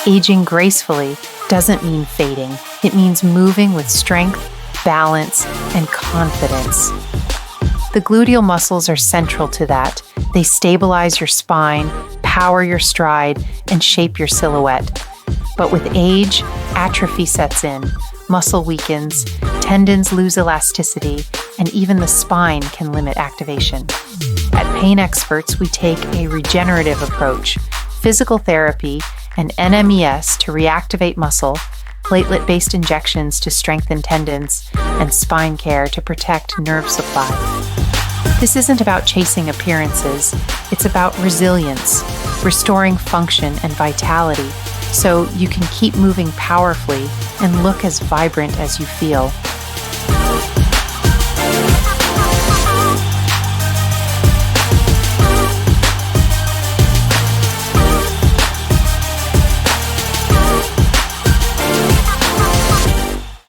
Aging gracefully doesn't mean fading. It means moving with strength, balance, and confidence. The gluteal muscles are central to that. They stabilize your spine, power your stride, and shape your silhouette. But with age, atrophy sets in, muscle weakens, tendons lose elasticity, and even the spine can limit activation. At Pain Experts, we take a regenerative approach, physical therapy, and NMES to reactivate muscle, platelet-based injections to strengthen tendons, and spine care to protect nerve supply. This isn't about chasing appearances, it's about resilience, restoring function and vitality so you can keep moving powerfully and look as vibrant as you feel.